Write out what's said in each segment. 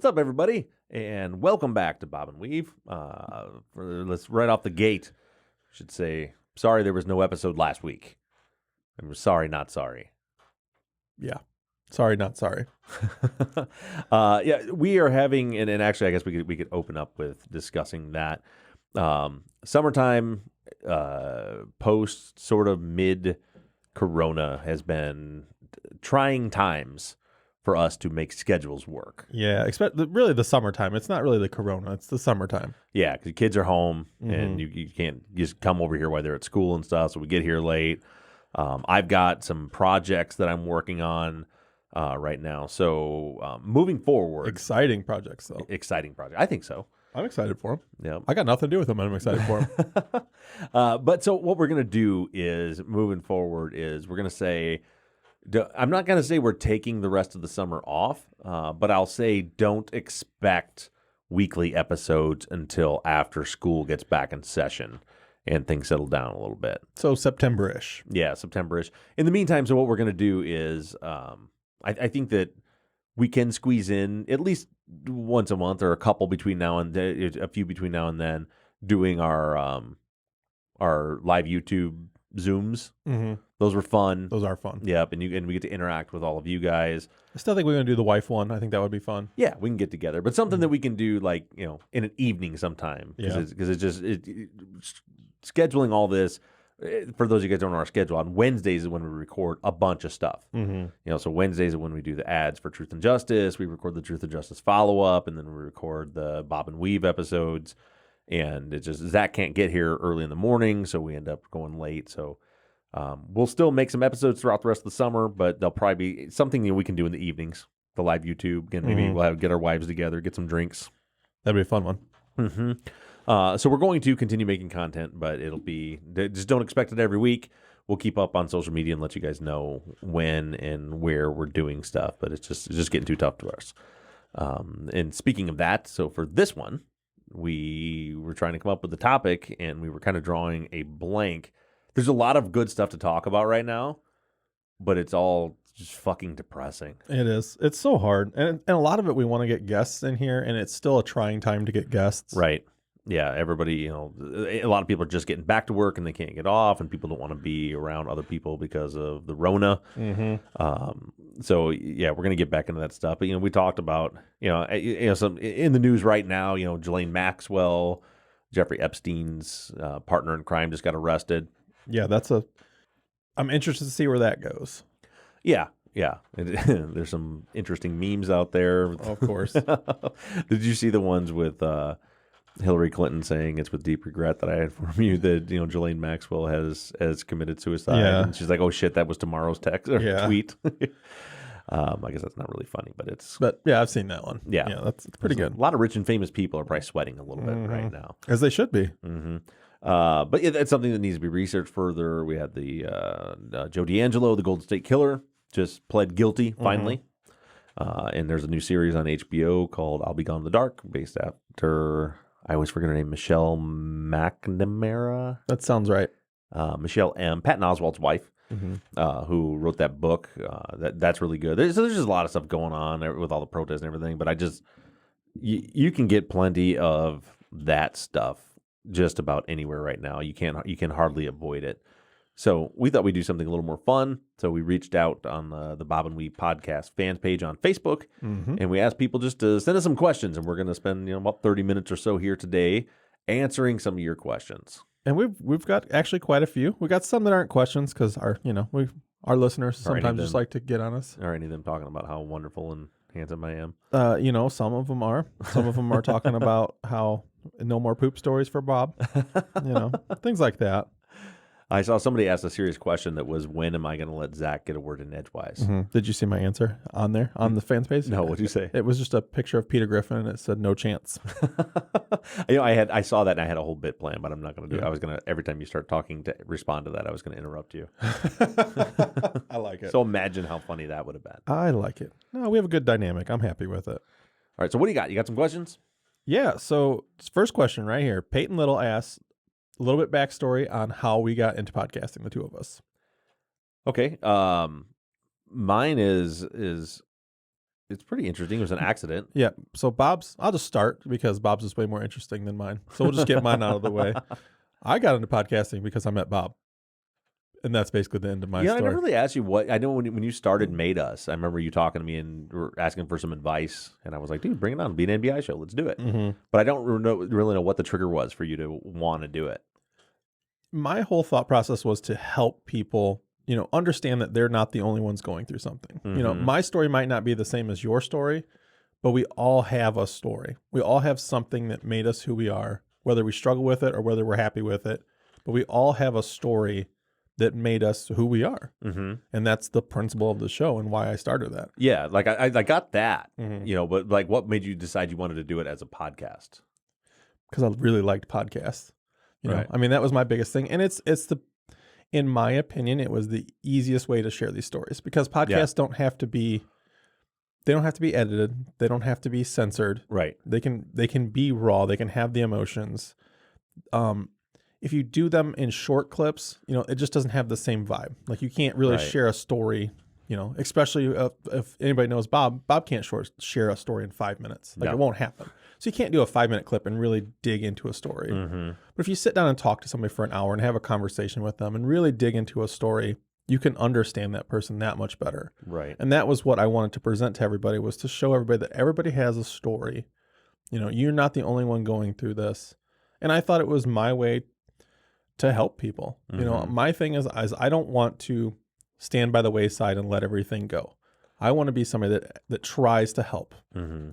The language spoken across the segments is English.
What's up, everybody? And welcome back to Bob and Weave. Let's right off the gate, I should say, sorry there was no episode last week. I'm sorry, not sorry. Yeah. Sorry, not sorry. Yeah, we are having, and actually, I guess we could open up with discussing that. Summertime, post sort of mid Corona has been trying times for us to make schedules work. Yeah, really the summertime. It's not really the Corona. It's the summertime. Yeah, because kids are home and you can't just come over here while they're at school and stuff. So we get here late. I've got some projects that I'm working on right now. So moving forward, Exciting projects, though. exciting project. I think so. I'm excited for them. Yeah. I got nothing to do with them. I'm excited for them. But so what we're gonna do is moving forward is we're gonna say. I'm not going to say we're taking the rest of the summer off, but I'll say don't expect weekly episodes until after school gets back in session and things settle down a little bit. So September-ish. Yeah, September-ish. In the meantime, so what we're going to do is I think that we can squeeze in at least once a month or a couple between now and then, a few between now and then, doing our live YouTube Zooms. Mm-hmm. Those were fun. Those are fun. Yep, and we get to interact with all of you guys. I still think we're going to do the wife one. I think that would be fun. Yeah, we can get together, but something that we can do like in an evening sometime. Yeah. Because scheduling all this. For those of you guys who don't know our schedule, on Wednesdays is when we record a bunch of stuff. Mm-hmm. So Wednesdays is when we do the ads for Truth and Justice. We record the Truth and Justice follow up, and then we record the Bob and Weave episodes. And it's just Zach can't get here early in the morning, so we end up going late. So. We'll still make some episodes throughout the rest of the summer, but they'll probably be something we can do in the evenings. The live YouTube. Again, maybe we'll get our wives together, get some drinks. That'd be a fun one. Mm-hmm. So we're going to continue making content, but it'll be just don't expect it every week. We'll keep up on social media and let you guys know when and where we're doing stuff. But it's just getting too tough to us. And speaking of that, so for this one, we were trying to come up with the topic, and we were kind of drawing a blank. There's a lot of good stuff to talk about right now, but it's all just fucking depressing. It is. It's so hard. And a lot of it, we want to get guests in here, and it's still a trying time to get guests. Right. Yeah, everybody, a lot of people are just getting back to work and they can't get off, and people don't want to be around other people because of the Rona. So, yeah, we're going to get back into that stuff. But, we talked about, some in the news right now, Ghislaine Maxwell, Jeffrey Epstein's partner in crime, just got arrested. Yeah, I'm interested to see where that goes. Yeah. There's some interesting memes out there. Of course. Did you see the ones with Hillary Clinton saying it's with deep regret that I inform you that Ghislaine Maxwell has committed suicide? Yeah. And she's like, oh shit, that was tomorrow's text or Yeah. tweet. I guess that's not really funny, but it's. But yeah, I've seen that one. Yeah. It's pretty good. A lot of rich and famous people are probably sweating a little bit right now. As they should be. Mm-hmm. But yeah, that's something that needs to be researched further. We had the Joe D'Angelo, the Golden State Killer, just pled guilty finally. And there's a new series on HBO called I'll Be Gone in the Dark, based after, I always forget her name, Michelle McNamara. That sounds right. Michelle M., Patton Oswalt's wife, who wrote that book. That's really good. There's just a lot of stuff going on with all the protests and everything, but you can get plenty of that stuff just about anywhere right now. You can hardly avoid it. So we thought we'd do something a little more fun. So we reached out on the Bob and Weave podcast fans page on Facebook, and we asked people just to send us some questions, and we're going to spend about 30 minutes or so here today answering some of your questions. And we've got actually quite a few. We got some that aren't questions because our listeners sometimes just like to get on us. Or any of them talking about how wonderful and handsome I am. Some of them are. Some of them are talking about how no more poop stories for Bob. Things like that. I saw somebody ask a serious question that was, when am I going to let Zach get a word in edgewise? Did you see my answer on there on the fans page? No, what'd you say? It was just a picture of Peter Griffin, and it said no chance. I saw that and I had a whole bit plan, but I'm not going to do it. I was going to, every time you start talking to respond to that, I was going to interrupt you. I like it. So imagine how funny that would have been. I like it. No, we have a good dynamic. I'm happy with it. All right. So what do you got? You got some questions? Yeah. So first question right here. Peyton Little asks a little bit backstory on how we got into podcasting, the two of us. Okay. Mine is it's pretty interesting. It was an accident. Yeah. So Bob's, I'll just start because Bob's is way more interesting than mine. So we'll just get mine out of the way. I got into podcasting because I met Bob. And that's basically the end of my Yeah, I story. never really asked you what. I know when you started Made Us, I remember you talking to me and were asking for some advice, and I was like, "Dude, bring it on! Be an NBI show. Let's do it." But I don't really know what the trigger was for you to want to do it. My whole thought process was to help people, understand that they're not the only ones going through something. My story might not be the same as your story, but we all have a story. We all have something that made us who we are, whether we struggle with it or whether we're happy with it. But we all have a story that made us who we are. And that's the principle of the show and why I started that. Yeah, like I got that, but like what made you decide you wanted to do it as a podcast? Because I really liked podcasts. Right. I mean, that was my biggest thing. And in my opinion, it was the easiest way to share these stories because podcasts don't have to be edited. They don't have to be censored. Right. They can be raw. They can have the emotions. If you do them in short clips, it just doesn't have the same vibe. Like you can't really share a story, especially if anybody knows Bob. Bob can't share a story in 5 minutes. Like it won't happen. So you can't do a 5-minute clip and really dig into a story. But if you sit down and talk to somebody for an hour and have a conversation with them and really dig into a story, you can understand that person that much better. Right. And that was what I wanted to present to everybody, was to show everybody that everybody has a story. You're not the only one going through this. And I thought it was my way to help people. My thing is I don't want to stand by the wayside and let everything go. I want to be somebody that tries to help.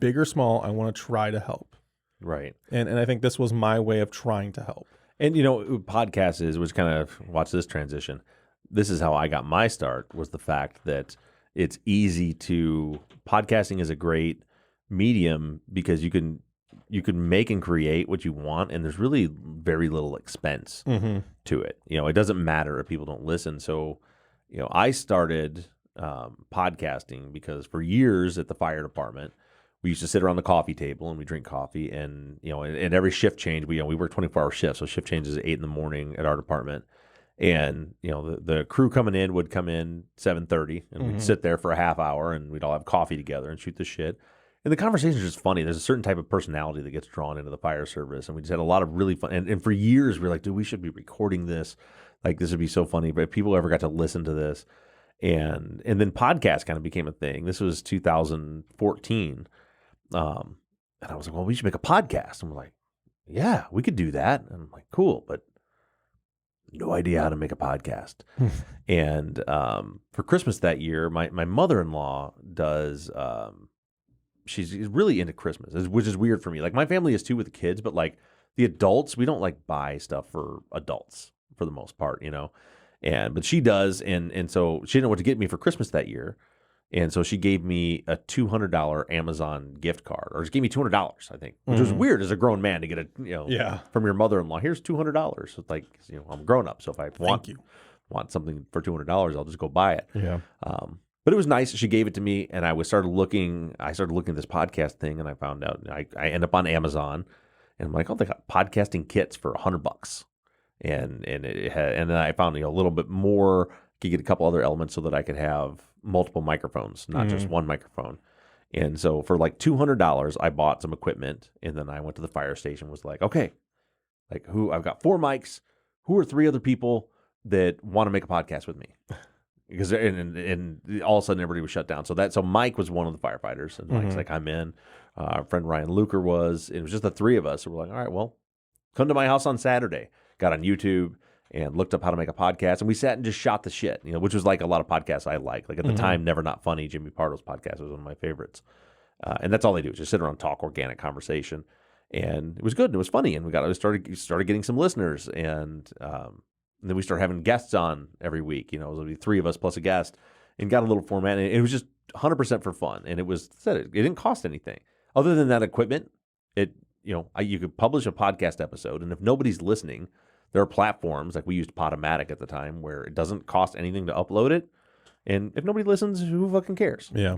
Big or small, I want to try to help. Right. And I think this was my way of trying to help. And podcast is, which kind of watch this transition. This is how I got my start, was the fact that it's easy podcasting is a great medium because you can make and create what you want, and there's really very little expense to it. It doesn't matter if people don't listen. So, I started podcasting because for years at the fire department, we used to sit around the coffee table and we drink coffee, and and every shift change, we work 24-hour shifts, so shift changes at 8 a.m. at our department. And the crew coming in would come in 7:30, and we'd sit there for a half hour, and we'd all have coffee together and shoot the shit. And the conversation is just funny. There's a certain type of personality that gets drawn into the fire service, and we just had a lot of really fun. And for years, we were like, dude, we should be recording this. Like, this would be so funny. But if people ever got to listen to this, and then podcast kind of became a thing. This was 2014, and I was like, well, we should make a podcast. And we're like, yeah, we could do that. And I'm like, cool, but no idea how to make a podcast. And for Christmas that year, my mother-in-law does. She's really into Christmas, which is weird for me. Like, my family is too with the kids, but like the adults, we don't like buy stuff for adults for the most part, but she does. And so she didn't know what to get me for Christmas that year. And so she gave me a $200 Amazon gift card, or she gave me $200, I think, which was weird as a grown man to get from your mother-in-law. Here's $200. So it's like, I'm grown up. So if I want something for $200, I'll just go buy it. Yeah. But it was nice. She gave it to me, and I started looking at this podcast thing, and I found out I end up on Amazon, and I'm like, oh, they got podcasting kits for $100, and then I found a little bit more. Could get a couple other elements so that I could have multiple microphones, not just one microphone. And so for like $200, I bought some equipment, and then I went to the fire station. Was like, okay, like I've got 4 mics. Who are 3 other people that want to make a podcast with me? Because and all of a sudden everybody was shut down. So Mike was one of the firefighters, and Mike's like, I'm in. Our friend Ryan Luker was. It was just the 3 of us. So we're like, all right, well, come to my house on Saturday. Got on YouTube and looked up how to make a podcast, and we sat and just shot the shit. Which was like a lot of podcasts I like. Like at the time, Never Not Funny, Jimmy Pardo's podcast was one of my favorites. And that's all they do is just sit around and talk organic conversation, and it was good and it was funny, and we started getting some listeners, and then we started having guests on every week. It would be 3 of us plus a guest, and got a little format. And it was just 100% for fun, and it didn't cost anything other than that equipment. You could publish a podcast episode, and if nobody's listening, there are platforms like we used Podomatic at the time where it doesn't cost anything to upload it, and if nobody listens, who fucking cares? Yeah,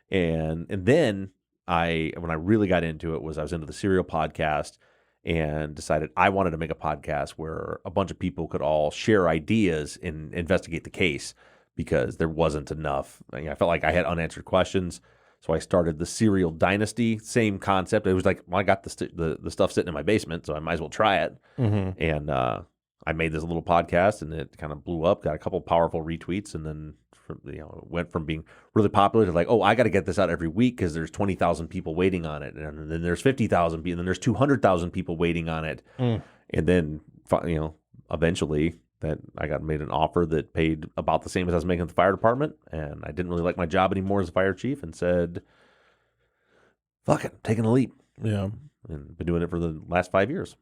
And then when I really got into it, I was into the Serial podcast, and decided I wanted to make a podcast where a bunch of people could all share ideas and investigate the case, because there wasn't enough. I felt like I had unanswered questions. So I started the Cereal Dynasty, same concept. It was like, well, I got the stuff sitting in my basement, so I might as well try it. And I made this little podcast, and it kind of blew up. Got a couple powerful retweets, and then it went from being really popular to like, oh, I got to get this out every week because there's 20,000 people waiting on it, and then there's 50,000 people, and then there's 200,000 people waiting on it, and then eventually that I got made an offer that paid about the same as I was making at the fire department, and I didn't really like my job anymore as a fire chief, and said, "Fuck it, I'm taking a leap." Yeah, and been doing it for the last 5 years.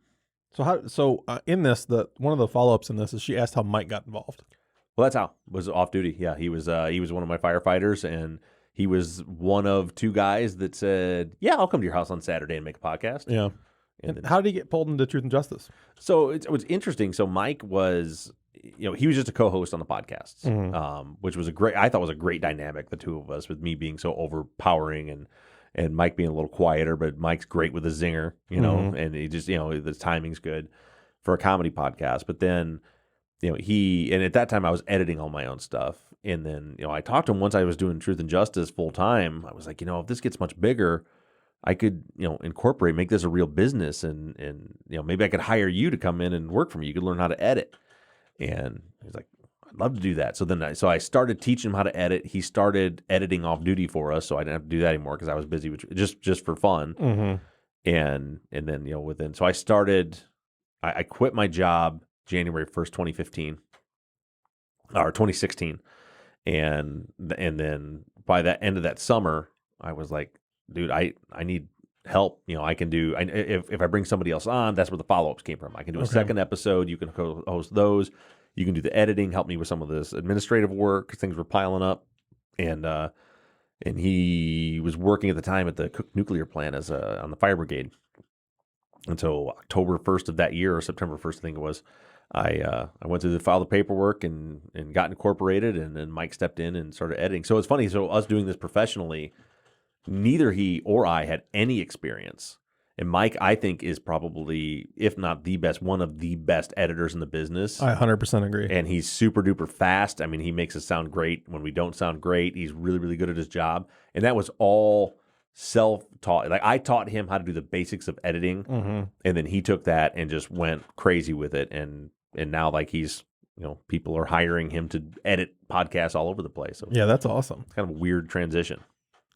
So in this, one of the follow-ups in this is she asked how Mike got involved. Well, that's how. Was off duty. Yeah, he was one of my firefighters, and he was one of two guys that said, "Yeah, I'll come to your house on Saturday and make a podcast." Yeah. And how did he get pulled into Truth and Justice? So it was interesting. So Mike was, he was just a co-host on the podcasts, which was I thought was a great dynamic, the two of us, with me being so overpowering and Mike being a little quieter, but Mike's great with a zinger, and he just, the timing's good for a comedy podcast. But then, and at that time I was editing all my own stuff. And then, I talked to him once I was doing Truth and Justice full time. I was like, if this gets much bigger, I could, make this a real business, and maybe I could hire you to come in and work for me. You could learn how to edit. And he's like, I'd love to do that. So then I started teaching him how to edit. He started editing off duty for us, so I didn't have to do that anymore because I was busy with just for fun. And then so I started. I quit my job January 1st, 2015 or 2016, and then by the end of that summer, I was like, dude, I need help. I can do, if I bring somebody else on, that's where the follow-ups came from. I can do a second episode. You can host those. You can do the editing, help me with some of this administrative work. Things were piling up. And he was working at the time at the Cook Nuclear Plant on the fire brigade. Until October 1st of that year, or September 1st, I think it was, I went to file the paperwork and got incorporated, and then Mike stepped in and started editing. So it's funny. So us doing this professionally, neither he or I had any experience. And Mike, I think, is probably, if not the best, one of the best editors in the business. I 100% agree. And he's super duper fast. I mean, he makes us sound great when we don't sound great. He's really, really good at his job. And that was all self-taught. Like, I taught him how to do the basics of editing, and then he took that and just went crazy with it. And now, like, he's, people are hiring him to edit podcasts all over the place. So yeah, that's awesome. It's kind of a weird transition.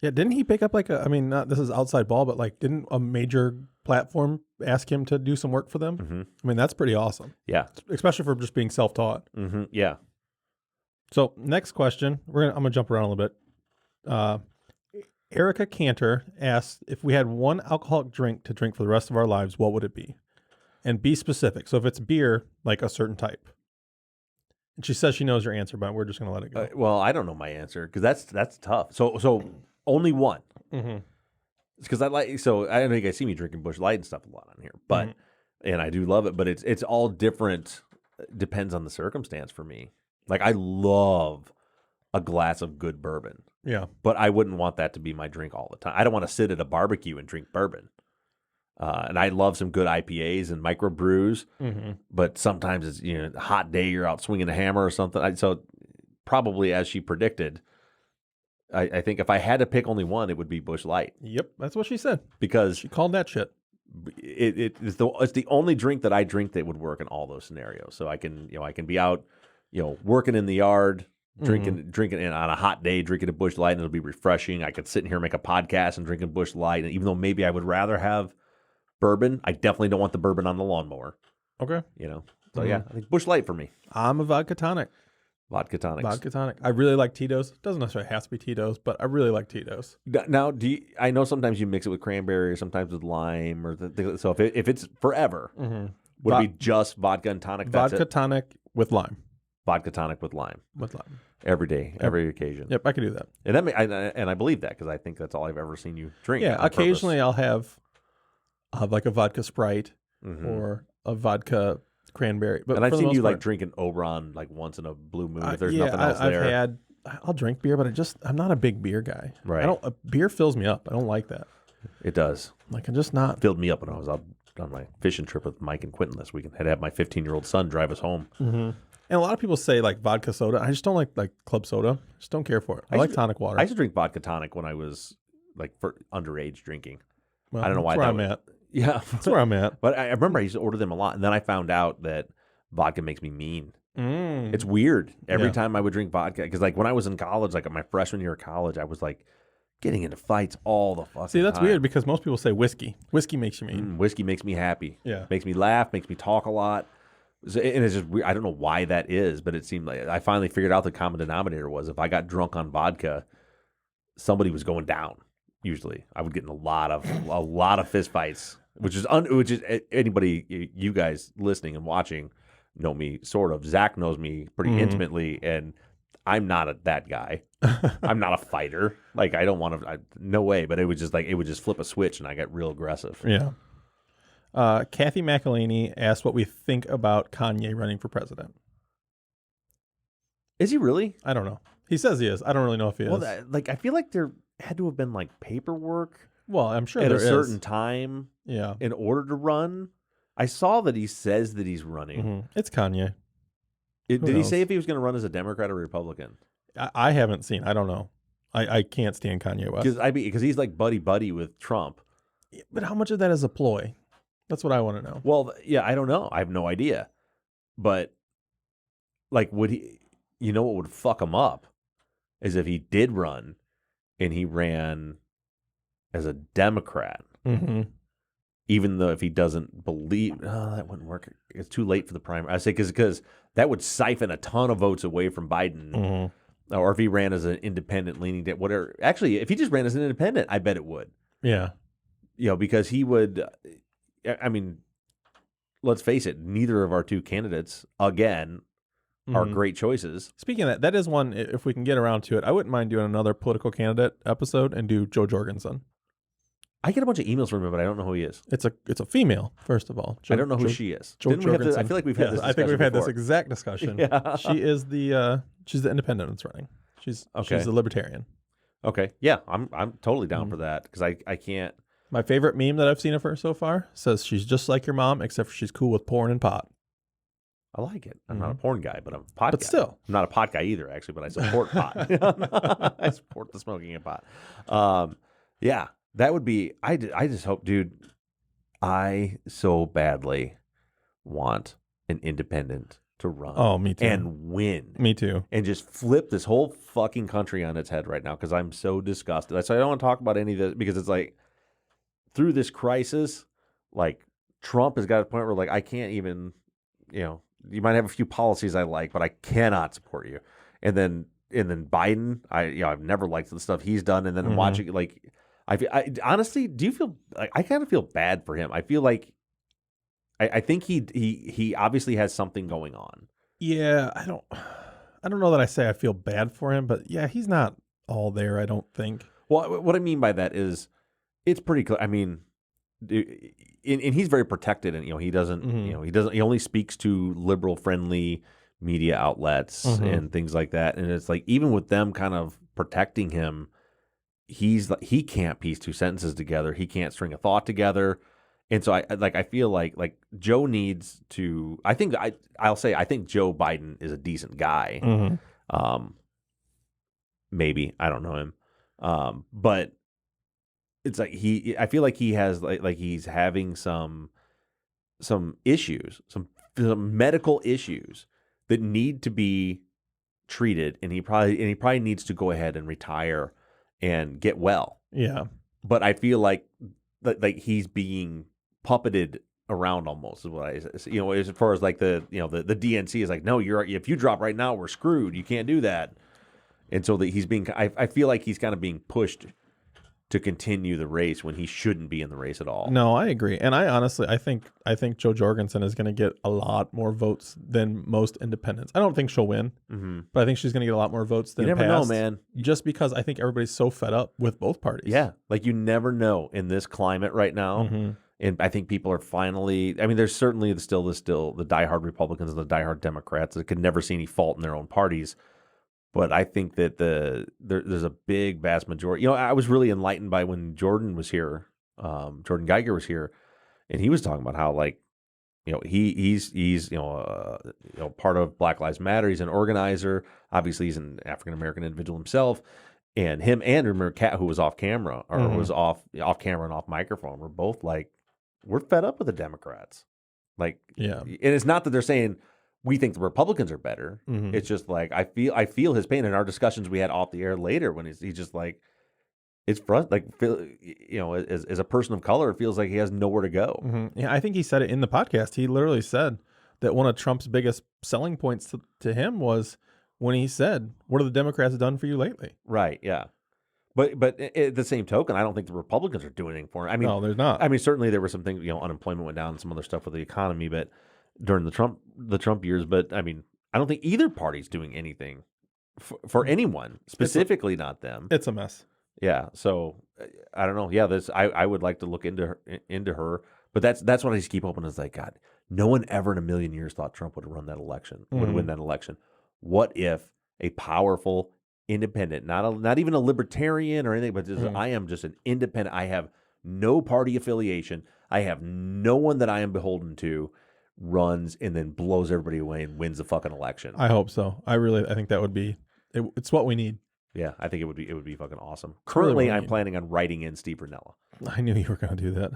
Yeah, didn't he pick up this is outside ball, but like, didn't a major platform ask him to do some work for them? I mean, that's pretty awesome. Yeah. Especially for just being self-taught. Yeah. So next question, I'm gonna jump around a little bit. Erica Cantor asked, if we had one alcoholic drink to drink for the rest of our lives, what would it be? And be specific. So if it's beer, like a certain type. And she says she knows your answer, but we're just gonna let it go. Well, I don't know my answer because that's tough. So only one. Because I don't know you guys see me drinking Busch Light and stuff a lot on here, but and I do love it, but it's all different. Depends on the circumstance for me. Like, I love a glass of good bourbon. Yeah, but I wouldn't want that to be my drink all the time. I don't want to sit at a barbecue and drink bourbon. And I love some good IPAs and microbrews, but sometimes it's a hot day, you're out swinging a hammer or something. So probably, as she predicted, I think if I had to pick only one, it would be Busch Light. Yep, that's what she said. Because she called that shit. It's the only drink that I drink that would work in all those scenarios. So I can be out, working in the yard, drinking and on a hot day, drinking a Busch Light, and it'll be refreshing. I could sit in here and make a podcast and drinking Busch Light, and even though maybe I would rather have bourbon, I definitely don't want the bourbon on the lawnmower. Okay, So yeah, I think Busch Light for me. I'm a vodka tonic. Vodka tonic. I really like Tito's. It doesn't necessarily have to be Tito's, but I really like Tito's. Now, I know sometimes you mix it with cranberry or sometimes with lime, or so if it's forever, would it be just vodka and tonic? Vodka tonic with lime. Vodka tonic with lime. With lime. Every day, every occasion. Yep, I can do that. And I believe that because I think that's all I've ever seen you drink. Yeah, occasionally I'll have like a vodka Sprite or a vodka cranberry. But I've seen you like drinking Oberon like once in a blue moon if there's nothing else there. I'll drink beer, but I'm not a big beer guy. Right. Beer fills me up. I don't like that. It does. Like, I'm just not. Filled me up when I was out on my fishing trip with Mike and Quentin this weekend. Had to have my 15-year-old son drive us home. And a lot of people say like vodka soda. I just don't like club soda. Just don't care for it. I like tonic water. I used to drink vodka tonic when I was like for underage drinking. Well, I don't know why that's where that I'm would, at. yeah. That's where I'm at. But I remember I used to order them a lot, and then I found out that vodka makes me mean. Mm. It's weird. Every Yeah. time I would drink vodka, because like when I was in college, like my freshman year of college, I was like getting into fights all the fucking See, that's time. weird because most people say whiskey. Whiskey makes you mean. Whiskey makes me happy. Yeah. Makes me laugh, makes me talk a lot. So, and it's just weird. I don't know why that is, but it seemed like I finally figured out the common denominator was if I got drunk on vodka, somebody was going down. Usually, I would get in a lot of fist fights, which is anybody, you guys listening and watching know me sort of. Zach knows me pretty intimately, and I'm not that guy. I'm not a fighter. Like I don't want to. No way. But it would just flip a switch, and I got real aggressive. Yeah. Kathy McElhaney asked what we think about Kanye running for president. Is he really? I don't know. He says he is. I don't really know if he is. Well, I feel like there had to have been like paperwork Well, I'm sure at there a is. certain time Yeah. in order to run. I saw that he says that he's running. Mm-hmm. It's Kanye. Did he knows? say if he was going to run as a Democrat or Republican? I haven't seen. I don't know. I can't stand Kanye West. Because he's like buddy with Trump. But how much of that is a ploy? That's what I want to know. Well, yeah, I don't know. I have no idea. But like, would he? You know what would fuck him up is if he did run and he ran as a Democrat. Mm-hmm. Even though if he doesn't believe, that wouldn't work. It's too late for the primary. I say because that would siphon a ton of votes away from Biden. Mm-hmm. Or if he ran as an independent leaning, whatever. Actually, if he just ran as an independent, I bet it would. Yeah. Because he would. I mean, let's face it. Neither of our two candidates, again, are great choices. Speaking of that, that is one. If we can get around to it, I wouldn't mind doing another political candidate episode and do Joe Jorgensen. I get a bunch of emails from him, but I don't know who he is. It's a female, first of all. I don't know who she is. Joe Didn't we have this, I Jorgensen. feel like we've had this. I think we've had this before. exact discussion. Yeah. She is she's the independent that's running. She's the libertarian. Okay. Yeah, I'm totally down for that because I can't. My favorite meme that I've seen of her so far says she's just like your mom, except for she's cool with porn and pot. I like it. I'm not a porn guy, but I'm a pot But guy. still. I'm not a pot guy either, actually, but I support pot. I support the smoking of pot. Yeah, that would be. I just hope, dude. I so badly want an independent to run. Oh, me too. And win. Me too. And just flip this whole fucking country on its head right now because I'm so disgusted. So I don't want to talk about any of this because it's like through this crisis, like Trump has got a point where like I can't even, you might have a few policies I like, but I cannot support you. And then Biden, I've never liked the stuff he's done. And then watching like, I honestly, do you feel like I kind of feel bad for him? I feel like I think he obviously has something going on. Yeah, I don't know that I say I feel bad for him, but yeah, he's not all there, I don't think. Well, what I mean by that is it's pretty clear. I mean, and he's very protected, and he doesn't, he only speaks to liberal friendly media outlets and things like that. And it's like even with them kind of protecting him, he can't piece two sentences together. He can't string a thought together. And so I feel like Joe needs to. I think I think Joe Biden is a decent guy. Maybe I don't know him, but it's like I feel like he has like he's having some issues, some medical issues that need to be treated, and he probably needs to go ahead and retire and get well. Yeah, but I feel like he's being puppeted around almost is what as far as like the DNC is like, no, if you drop right now, we're screwed. You can't do that. And so that he's being, I feel like he's kind of being pushed to continue the race when he shouldn't be in the race at all. No, I agree. And I honestly, I think Joe Jorgensen is going to get a lot more votes than most independents. I don't think she'll win, but I think she's going to get a lot more votes than you never past, know, man. Just because I think everybody's so fed up with both parties. Yeah. Like you never know in this climate right now. And I think people are finally, I mean, there's certainly still the diehard Republicans and the diehard Democrats that could never see any fault in their own parties. But I think that there's a big, vast majority. I was really enlightened by when Jordan was here, Jordan Geiger was here, and he was talking about how he's part of Black Lives Matter. He's an organizer. Obviously, he's an African American individual himself, And him and remember Kat, who was off camera or Mhm. was off camera and off microphone, were both like, we're fed up with the Democrats. Like, Yeah. and it's not that they're saying we think the Republicans are better. Mhm. It's just like I feel his pain in our discussions we had off the air later when he's just like, it's as a person of color, it feels like he has nowhere to go. Mhm. Yeah, I think he said it in the podcast. He literally said that one of Trump's biggest selling points to him was when he said, "What have the Democrats done for you lately?" Right? Yeah. But at the same token, I don't think the Republicans are doing anything for him. I mean, No, there's not. I mean, certainly there were some things, unemployment went down and some other stuff with the economy, but during the Trump years. But I mean, I don't think either party's doing anything for anyone, specifically not them. It's a mess. Yeah. So I don't know. Yeah, I would like to look into her, but that's what I just keep hoping is like, God, no one ever in a million years thought Trump would have run that election, would win that election. What if a powerful independent, not even a libertarian or anything, but just, I am just an independent. I have no party affiliation. I have no one that I am beholden to. Runs and then blows everybody away and wins the fucking election. I hope so. I think that would be. It's what we need. Yeah, I think it would be fucking awesome. It's really Currently, what we I'm need. planning on writing in Steve Rinella. I knew you were going to do that.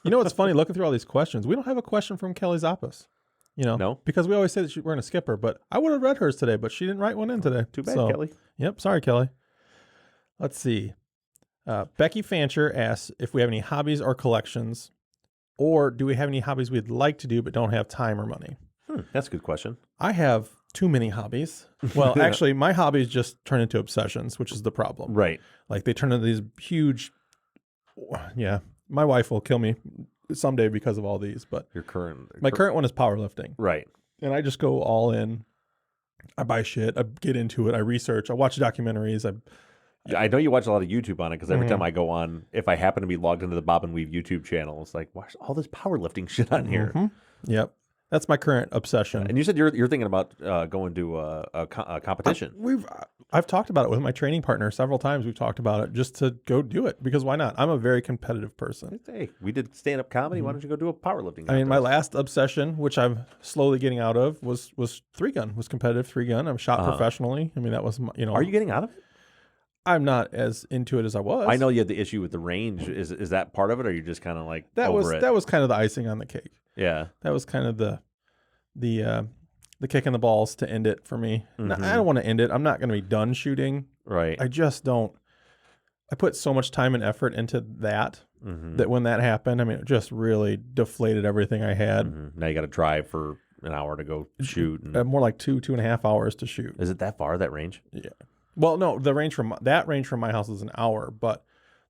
You know what's funny? Looking through all these questions, we don't have a question from Kelly Zappas. No? Because we always say that we're going to skip her, but I would have read hers today, but she didn't write one in today. Too bad, So, Kelly. Yep. Sorry, Kelly. Let's see. Becky Fancher asks if we have any hobbies or collections, or do we have any hobbies we'd like to do but don't have time or money? That's a good question. I have too many hobbies. Well, actually, my hobbies just turn into obsessions, which is the problem. Right. Like they turn into these huge. Yeah, my wife will kill me someday because of all these. But my current one is powerlifting. Right. And I just go all in. I buy shit. I get into it. I research. I watch documentaries. I know you watch a lot of YouTube on it because every time I go on, if I happen to be logged into the Bob and Weave YouTube channel, it's like, watch all this powerlifting shit on here. Yep. That's my current obsession. And you said you're thinking about going to a competition. I've talked about it with my training partner several times. We've talked about it just to go do it because why not? I'm a very competitive person. Hey, we did stand-up comedy. Why don't you go do a powerlifting contest? I mean, my last obsession, which I'm slowly getting out of, was three gun. Was competitive three gun. I'm shot professionally. I mean, that was Are you getting out of it? I'm not as into it as I was. I know you had the issue with the range. Is that part of it, or are you just kind of like that over it? That was kind of the icing on the cake. Yeah. That was kind of the kick in the balls to end it for me. Now, I don't want to end it. I'm not going to be done shooting. Right. I just don't. I put so much time and effort into that that when that happened, I mean, it just really deflated everything I had. Now you got to drive for an hour to go shoot. And... more like 2.5 hours to shoot. Is it that far, that range? Yeah. Well, no, the range from my house is an hour, but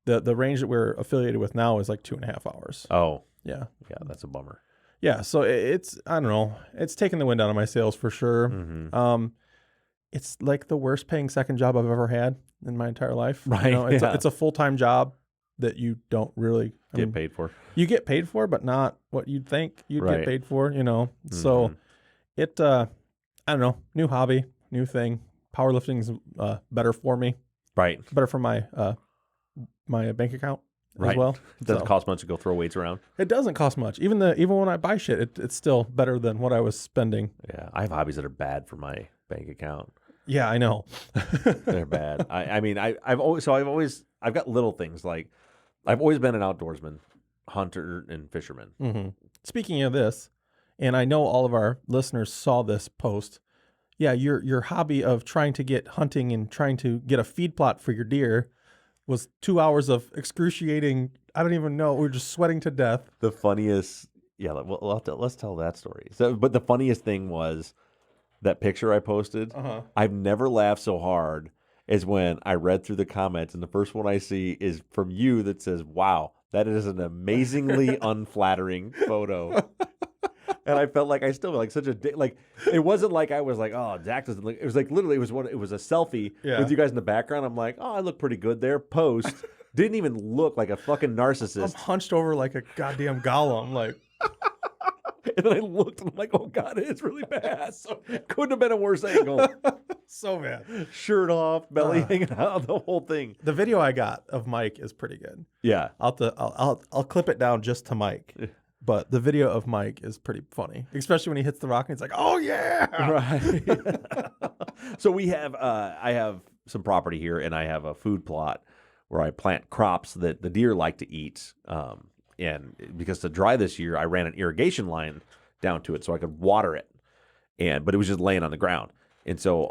the range that we're affiliated with now is like 2.5 hours. Oh. Yeah. Yeah, that's a bummer. Yeah, so it's I don't know. It's taken the wind out of my sails for sure. It's like the worst paying second job I've ever had in my entire life. Right. You know, it's a full-time job that you don't really get paid for. You get paid for, but not what you'd think you'd get paid for, you know. So it I don't know, new hobby, new thing. Powerlifting's better for me. Right. Better for my my bank account. As well. It doesn't cost much to go throw weights around. It doesn't cost much. Even when I buy shit, it's still better than what I was spending. Yeah, I have hobbies that are bad for my bank account. Yeah, I know. They're bad. I've got little things like I've always been an outdoorsman, hunter and fisherman. Speaking of this, and I know all of our listeners saw this post. Yeah, your hobby of trying to get hunting and trying to get a feed plot for your deer was 2 hours of excruciating. I don't even know. We were just sweating to death. The funniest, let's tell that story. So, but the funniest thing was that picture I posted. I've never laughed so hard as when I read through the comments, and the first one I see is from you that says, "Wow, that is an amazingly unflattering photo." And I felt like I still like such a like. It wasn't like I was like, oh, Zach doesn't look. It was like literally, it was a selfie with you guys in the background. I'm like, oh, I look pretty good there. Post didn't even look like a fucking narcissist. I'm hunched over like a goddamn golem, like. And then I looked and I'm like, oh god, it's really bad. So couldn't have been a worse angle. So bad. Shirt off, belly hanging out, the whole thing. The video I got of Mike is pretty good. Yeah, I'll clip it down just to Mike. But the video of Mike is pretty funny, especially when he hits the rock and he's like, "Oh yeah!" Right. So we have, I have some property here, and I have a food plot where I plant crops that the deer like to eat. And because to dry this year, I ran an irrigation line down to it so I could water it. But it was just laying on the ground. And so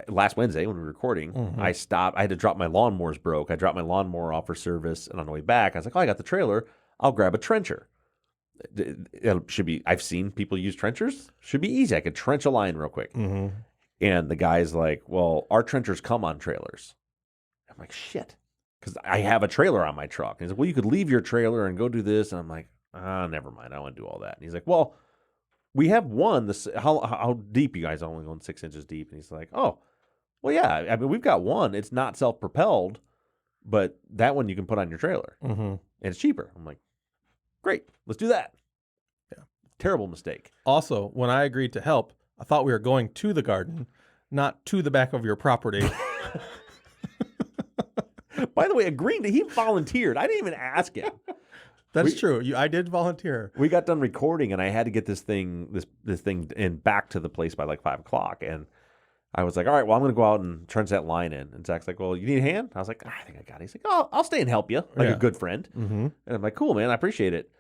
last Wednesday when we were recording, I stopped. I had to drop my lawnmowers broke. I dropped my lawnmower off for service, and on the way back, I was like, "Oh, I got the trailer. I'll grab a trencher." It should be. I've seen people use trenchers. Should be easy. I could trench a line real quick. And the guy's like, "Well, our trenchers come on trailers." I'm like, "Shit," because I have a trailer on my truck. And he's like, "Well, you could leave your trailer and go do this." And I'm like, never mind. I don't want to do all that. And he's like, "Well, we have one. How deep? You guys are only going 6 inches deep." And he's like, "Oh, well, yeah. I mean, we've got one. It's not self-propelled, but that one you can put on your trailer, and it's cheaper." I'm like, "Great, let's do that." Yeah. Terrible mistake. Also, when I agreed to help, I thought we were going to the garden, not to the back of your property. By the way, he volunteered. I didn't even ask him. That's true. I did volunteer. We got done recording, and I had to get this thing in back to the place by like 5 o'clock. And I was like, "All right, well, I'm going to go out and trench that line in." And Zach's like, "Well, you need a hand?" I was like, "I think I got it." He's like, "Oh, I'll stay and help you," like a good friend. And I'm like, "Cool, man, I appreciate it."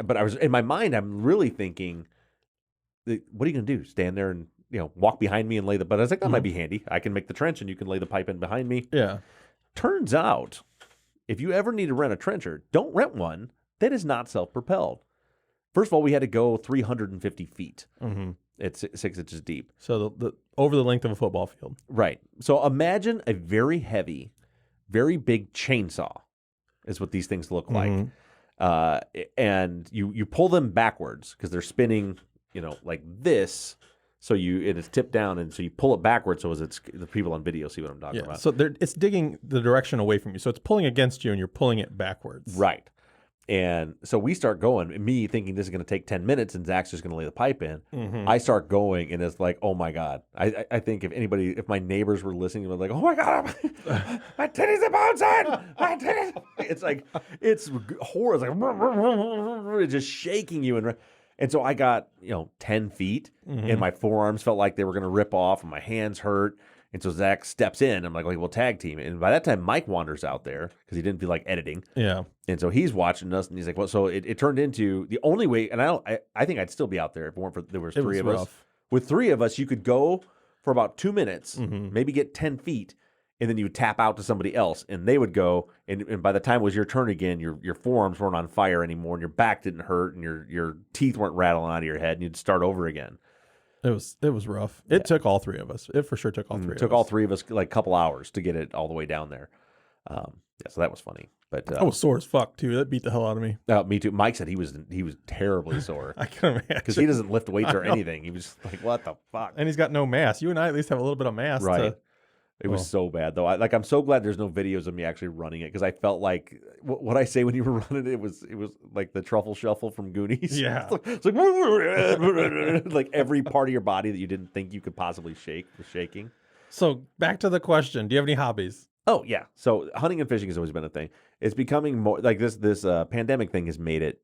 But I was in my mind, I'm really thinking, "What are you going to do? Stand there and walk behind me and lay the?" But I was like, that might be handy. I can make the trench, and you can lay the pipe in behind me. Yeah. Turns out, if you ever need to rent a trencher, don't rent one that is not self-propelled. First of all, we had to go 350 feet. It's 6 inches deep. So the over the length of a football field. Right. So imagine a very heavy, very big chainsaw is what these things look like. And you pull them backwards because they're spinning, like this. So it's tipped down, and so you pull it backwards. So it's the people on video see what I'm talking about. So it's digging the direction away from you. So it's pulling against you, and you're pulling it backwards. Right. And so we start going, me thinking this is going to take 10 minutes and Zach's just going to lay the pipe in. I start going, and it's like, oh my God. I think if my neighbors were listening, they're like, oh my God, my titties are bouncing. My titties. It's horror. It's like, just shaking you. And so I got, 10 feet, and my forearms felt like they were going to rip off, and my hands hurt. And so Zach steps in. I'm like, okay, we'll tag team. And by that time, Mike wanders out there because he didn't feel like editing. Yeah. And so he's watching us, and he's like, well, so it turned into the only way. And I think I'd still be out there if it weren't for there was three of us. With three of us, you could go for about 2 minutes, maybe get 10 feet, and then you would tap out to somebody else, and they would go. And by the time it was your turn again, your forearms weren't on fire anymore, and your back didn't hurt, and your teeth weren't rattling out of your head, and you'd start over again. It was rough. It took all three of us. It for sure took all three of us. It took all three of us like a couple hours to get it all the way down there. So that was funny. But I was sore as fuck too. That beat the hell out of me. Me too. Mike said he was terribly sore. I can imagine. Because he doesn't lift weights or anything. He was like, what the fuck? And he's got no mass. You and I at least have a little bit of mass. Right. It was so bad though. I'm so glad there's no videos of me actually running it, because I felt like what I say when you were running it was like the truffle shuffle from Goonies. Yeah. It's like like every part of your body that you didn't think you could possibly shake was shaking. So back to the question: do you have any hobbies? Oh yeah. So hunting and fishing has always been a thing. It's becoming more like this pandemic thing has made it.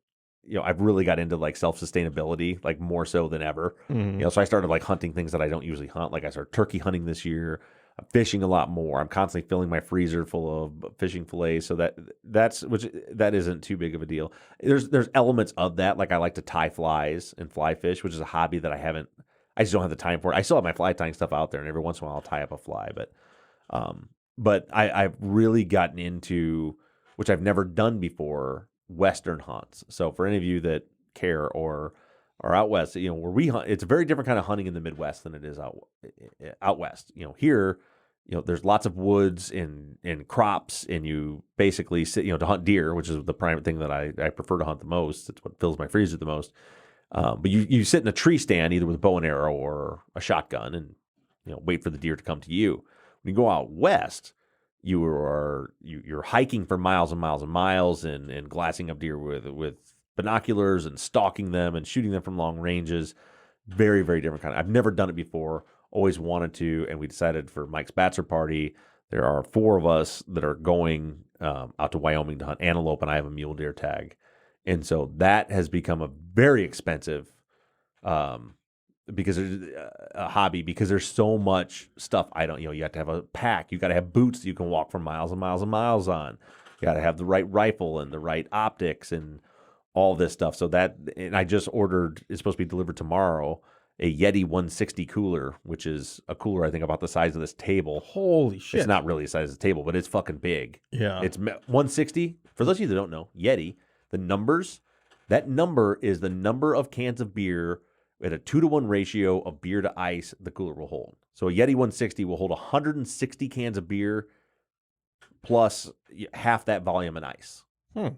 I've really got into like self-sustainability, like more so than ever. So I started like hunting things that I don't usually hunt. Like I started turkey hunting this year. I'm fishing a lot more. I'm constantly filling my freezer full of fishing fillets. So that isn't too big of a deal. There's elements of that. Like I like to tie flies and fly fish, which is a hobby that I just don't have the time for it. I still have my fly tying stuff out there, and every once in a while I'll tie up a fly. But I've really gotten into, which I've never done before, Western hunts. So for any of you that care or are out west, where we hunt, it's a very different kind of hunting in the Midwest than it is out west. Here, there's lots of woods and crops, and you basically sit, to hunt deer, which is the prime thing that I prefer to hunt the most. It's what fills my freezer the most. But you sit in a tree stand either with a bow and arrow or a shotgun, and wait for the deer to come to you. When you go out west, you're hiking for miles and miles and miles, and glassing up deer with binoculars and stalking them and shooting them from long ranges. Very, very different kind. I've never done it before. Always wanted to, and we decided for Mike's bachelor party, there are 4 of us that are going out to Wyoming to hunt antelope, and I have a mule deer tag. And so that has become a very expensive because there's a hobby, because there's so much stuff I don't, you have to have a pack. You got to have boots that you can walk for miles and miles and miles on. You got to have the right rifle and the right optics and all this stuff. So and I just ordered, it's supposed to be delivered tomorrow, a Yeti 160 cooler, which is a cooler I think about the size of this table. Holy shit. It's not really the size of the table, but it's fucking big. Yeah. It's 160. For those of you that don't know, Yeti, the numbers, that number is the number of cans of beer at a 2-to-1 ratio of beer to ice the cooler will hold. So a Yeti 160 will hold 160 cans of beer plus half that volume in ice.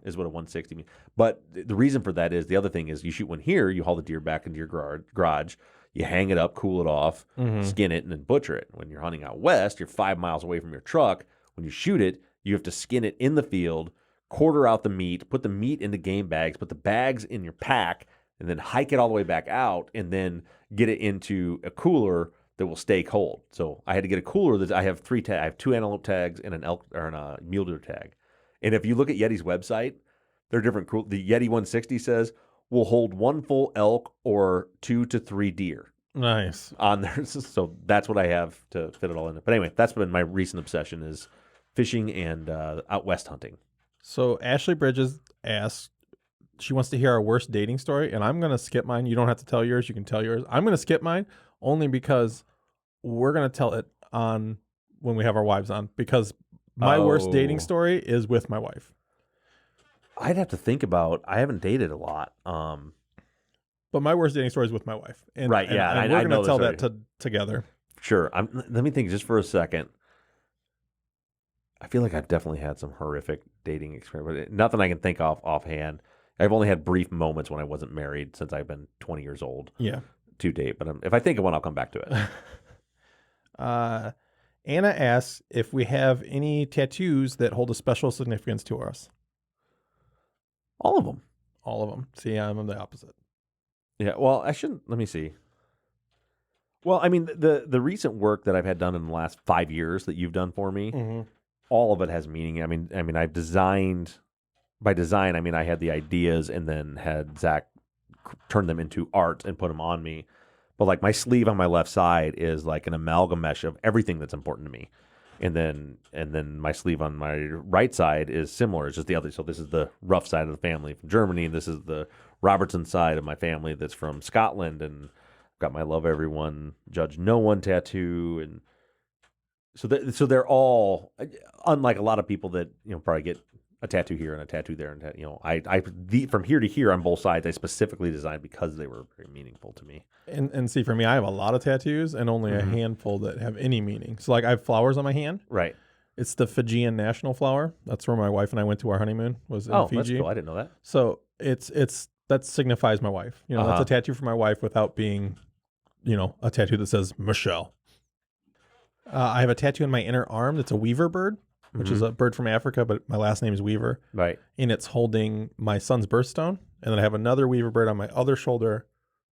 Is what a 160 means. But the reason for that is, the other thing is, you shoot one here, you haul the deer back into your garage, you hang it up, cool it off, skin it, and then butcher it. When you're hunting out west, you're 5 miles away from your truck. When you shoot it, you have to skin it in the field, quarter out the meat, put the meat into game bags, put the bags in your pack, and then hike it all the way back out, and then get it into a cooler that will stay cold. So I had to get a cooler that I have 3 tags. I have 2 antelope tags and an elk or a mule deer tag. And if you look at Yeti's website, they're different. The Yeti 160 says will hold 1 full elk or 2 to 3 deer. Nice. On there. So that's what I have to fit it all in. But anyway, that's been my recent obsession, is fishing and out west hunting. So Ashley Bridges asked, she wants to hear our worst dating story, and I'm going to skip mine. You don't have to tell yours. You can tell yours. I'm going to skip mine only because we're going to tell it on when we have our wives on, because my worst dating story is with my wife. I'd have to think about. I haven't dated a lot. But my worst dating story is with my wife. And, right, yeah. And we're going to tell that together. Sure. Let me think just for a second. I feel like I've definitely had some horrific dating experience, but nothing I can think of offhand. I've only had brief moments when I wasn't married since I've been 20 years old. Yeah. To date. But if I think of one, I'll come back to it. Anna asks if we have any tattoos that hold a special significance to us. All of them. All of them. See, I'm the opposite. Yeah, well, I shouldn't. Let me see. Well, I mean, the recent work that I've had done in the last 5 years that you've done for me, all of it has meaning. I mean, I've designed, by design, I mean, I had the ideas and then had Zach turn them into art and put them on me. But like my sleeve on my left side is like an amalgamesh of everything that's important to me. And then my sleeve on my right side is similar. It's just the other. So this is the rough side of the family from Germany. And this is the Robertson side of my family that's from Scotland. And I've got my love everyone, judge no one tattoo. And so they're all, unlike a lot of people that, probably get a tattoo here and a tattoo there. And, from here to here on both sides, I specifically designed because they were very meaningful to me. And see, for me, I have a lot of tattoos and only a handful that have any meaning. So like I have flowers on my hand. Right. It's the Fijian national flower. That's where my wife and I went to our honeymoon, was in Fiji. That's cool. I didn't know that. So that signifies my wife. That's a tattoo for my wife without being, a tattoo that says Michelle. I have a tattoo in my inner arm that's a weaver bird, which is a bird from Africa, but my last name is Weaver. Right. And it's holding my son's birthstone. And then I have another weaver bird on my other shoulder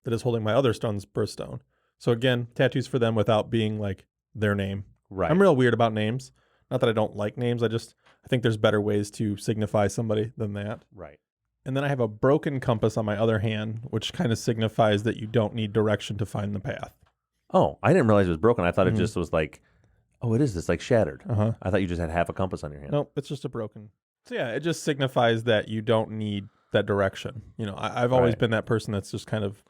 that is holding my other son's birthstone. So again, tattoos for them without being like their name. Right. I'm real weird about names. Not that I don't like names. I think there's better ways to signify somebody than that. Right. And then I have a broken compass on my other hand, which kind of signifies that you don't need direction to find the path. Oh, I didn't realize it was broken. I thought it just was like, oh, it is. It's like shattered. I thought you just had half a compass on your hand. Nope, it's just a broken. So yeah, it just signifies that you don't need that direction. I've always been that person that's just kind of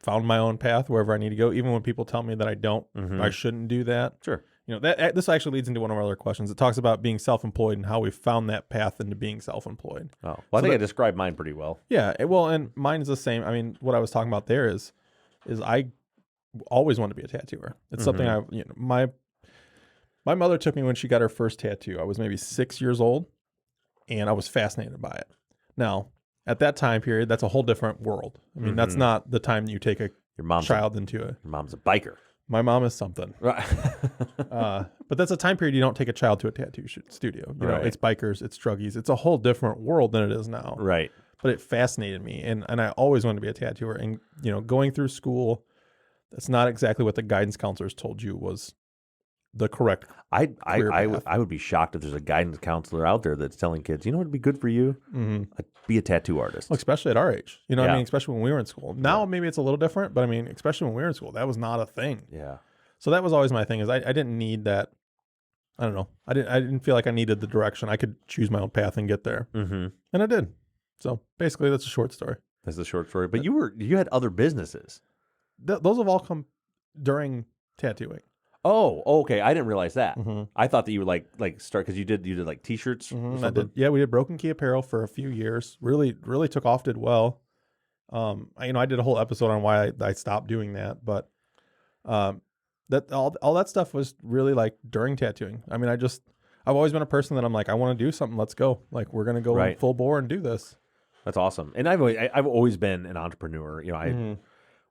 found my own path wherever I need to go. Even when people tell me that I don't, I shouldn't do that. Sure. This actually leads into one of our other questions. It talks about being self-employed and how we found that path into being self-employed. Oh, well, I think I described mine pretty well. Yeah, well, and mine is the same. I mean, what I was talking about there is I always wanted to be a tattooer. It's something my mother took me when she got her first tattoo. I was maybe 6 years old, and I was fascinated by it. Now, at that time period, that's a whole different world. I mean, that's not the time that you take your child into it. Your mom's a biker. My mom is something. Right. But that's a time period you don't take a child to a tattoo studio. It's bikers, it's druggies. It's a whole different world than it is now. Right. But it fascinated me, and I always wanted to be a tattooer. And, going through school, that's not exactly what the guidance counselors told you was the correct career path. I would be shocked if there's a guidance counselor out there that's telling kids, you know what would be good for you? Be a tattoo artist. Well, especially at our age. You know what I Yeah. mean? Especially when we were in school. Now maybe it's a little different, but I mean, especially when we were in school, that was not a thing. Yeah. So that was always my thing is I didn't need that. I don't know. I didn't feel like I needed the direction. I could choose my own path and get there. Mm-hmm. And I did. So basically that's a short story. That's the short story. But you had other businesses. Those have all come during tattooing. Oh, okay. I didn't realize that. I thought that you would like start because you did like T-shirts. Or I something? did. Yeah, we did Broken Key Apparel for a few years. Really took off, did well. I did a whole episode on why I stopped doing that, but that all that stuff was really like during tattooing. I mean, I've always been a person that I'm like, I want to do something. Let's go. Like we're gonna go Right. full bore and do this. That's awesome. And I've always been an entrepreneur. You know,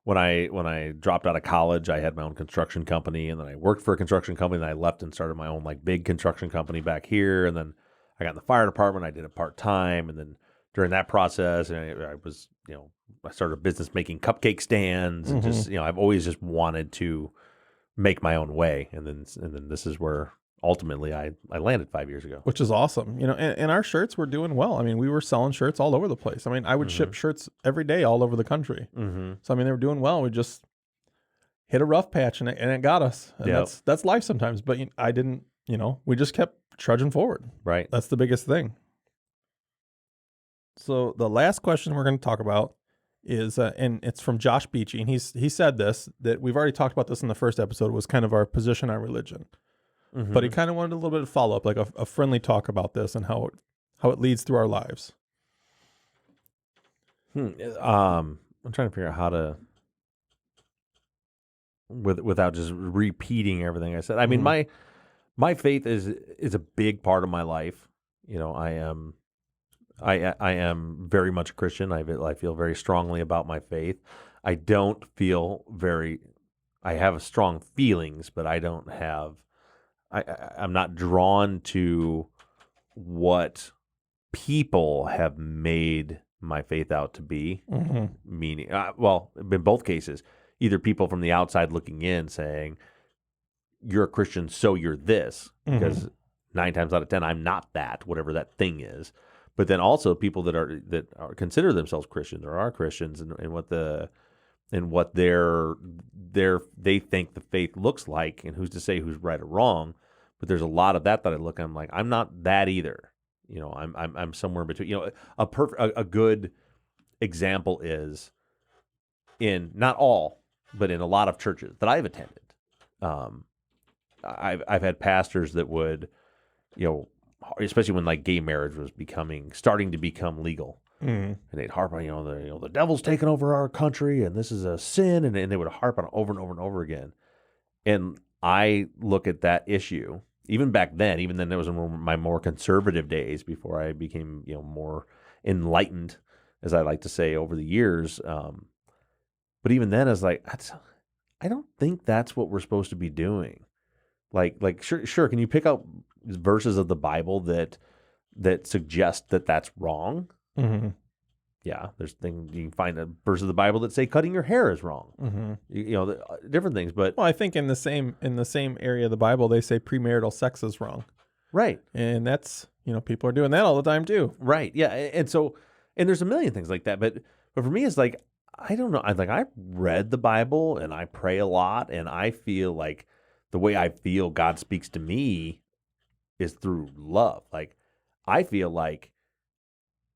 when I dropped out of college, I had my own construction company, and then I worked for a construction company. And I left and started my own like big construction company back here. And then I got in the fire department. I did it part time, and then during that process, I was I started a business making cupcake stands, and just I've always just wanted to make my own way. And then this is where ultimately I landed 5 years ago. Which is awesome. And our shirts were doing well. I mean, we were selling shirts all over the place. I mean, I would ship shirts every day all over the country. So, I mean, they were doing well. We just hit a rough patch and it got us. And that's life sometimes. But I didn't, we just kept trudging forward. Right. That's the biggest thing. So the last question we're going to talk about is, and it's from Josh Beachy. And he said this, that we've already talked about this in the first episode, was kind of our position on religion. But he kind of wanted a little bit of follow up, like a friendly talk about this and how it leads through our lives. I'm trying to figure out how to, without just repeating everything I said. I mean, my faith is a big part of my life. I am very much a Christian. I feel very strongly about my faith. I don't feel I have strong feelings, but I don't have. I'm not drawn to what people have made my faith out to be. Meaning, in both cases, either people from the outside looking in saying, you're a Christian, so you're this, because 9 times out of 10, I'm not that, whatever that thing is. But then also people that are consider themselves Christians or are Christians and what they think the faith looks like, and who's to say who's right or wrong. But there's a lot of that I look at. I'm like, I'm not that either. I'm somewhere in between. A good example is in not all, but in a lot of churches that I've attended. I've had pastors that would, especially when like gay marriage was starting to become legal, and they'd harp on the devil's taken over our country and this is a sin, and they would harp on it over and over and over again. And I look at that issue, even back then, even then, there was my more conservative days before I became, more enlightened, as I like to say, over the years. But even then, I was like, I don't think that's what we're supposed to be doing. Like, sure. Can you pick out verses of the Bible that suggest that that's wrong? Yeah, there's things you can find a verse of the Bible that say cutting your hair is wrong. Different things, but I think in the same area of the Bible, they say premarital sex is wrong, right? And that's people are doing that all the time too, right? Yeah, and there's a million things like that, but for me, it's like I don't know. I read the Bible and I pray a lot, and I feel like the way I feel God speaks to me is through love. Like I feel like,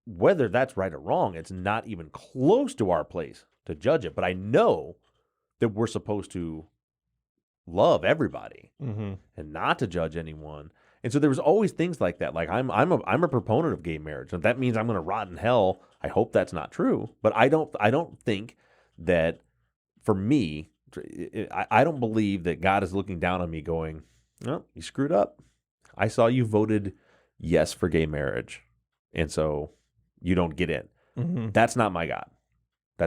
whether that's right or wrong, it's not even close to our place to judge it. But I know that we're supposed to love everybody and not to judge anyone. And so there was always things like that. Like I'm a proponent of gay marriage, and that means I'm going to rot in hell. I hope that's not true, but I don't think that for me, I don't believe that God is looking down on me going, "No, you screwed up. I saw you voted yes for gay marriage, and so you don't get in." That's not my God.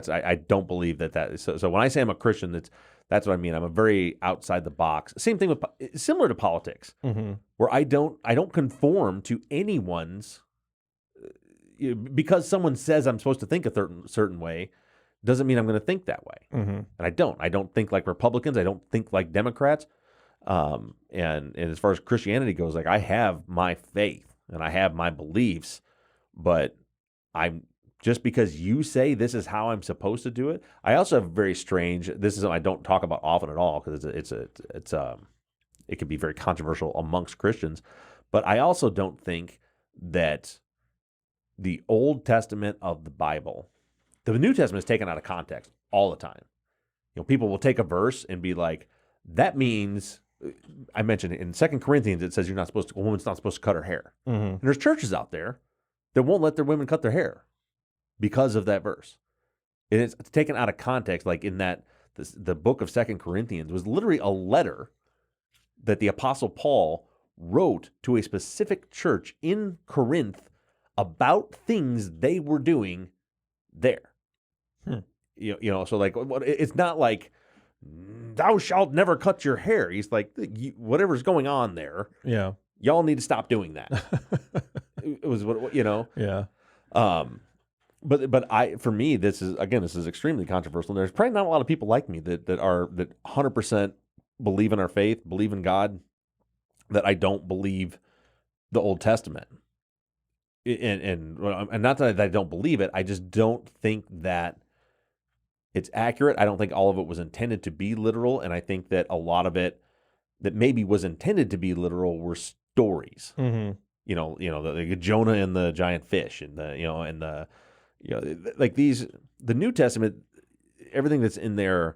I don't believe that is. So when I say I'm a Christian, that's what I mean. I'm a very outside the box. Same thing similar to politics, where I don't conform to anyone's. Because someone says I'm supposed to think a certain way, doesn't mean I'm going to think that way. And I don't think like Republicans. I don't think like Democrats. And as far as Christianity goes, like I have my faith and I have my beliefs, but I'm just because you say this is how I'm supposed to do it. I also have very strange. This is something I don't talk about often at all because it can be very controversial amongst Christians. But I also don't think that the Old Testament of the Bible, the New Testament is taken out of context all the time. People will take a verse and be like, that means, I mentioned in 2 Corinthians, it says a woman's not supposed to cut her hair. Mm-hmm. And there's churches out there that won't let their women cut their hair because of that verse. And it's taken out of context, like in that the book of 2 Corinthians was literally a letter that the Apostle Paul wrote to a specific church in Corinth about things they were doing there. So like it's not like thou shalt never cut your hair. He's like, whatever's going on there, yeah, y'all need to stop doing that. It was yeah. But for me, this is extremely controversial. And there's probably not a lot of people like me that 100% believe in our faith, believe in God, that I don't believe the Old Testament. And not that I don't believe it, I just don't think that it's accurate. I don't think all of it was intended to be literal, and I think that a lot of it that maybe was intended to be literal were stories. Mm-hmm. The Jonah and the giant fish, and the New Testament, everything that's in there.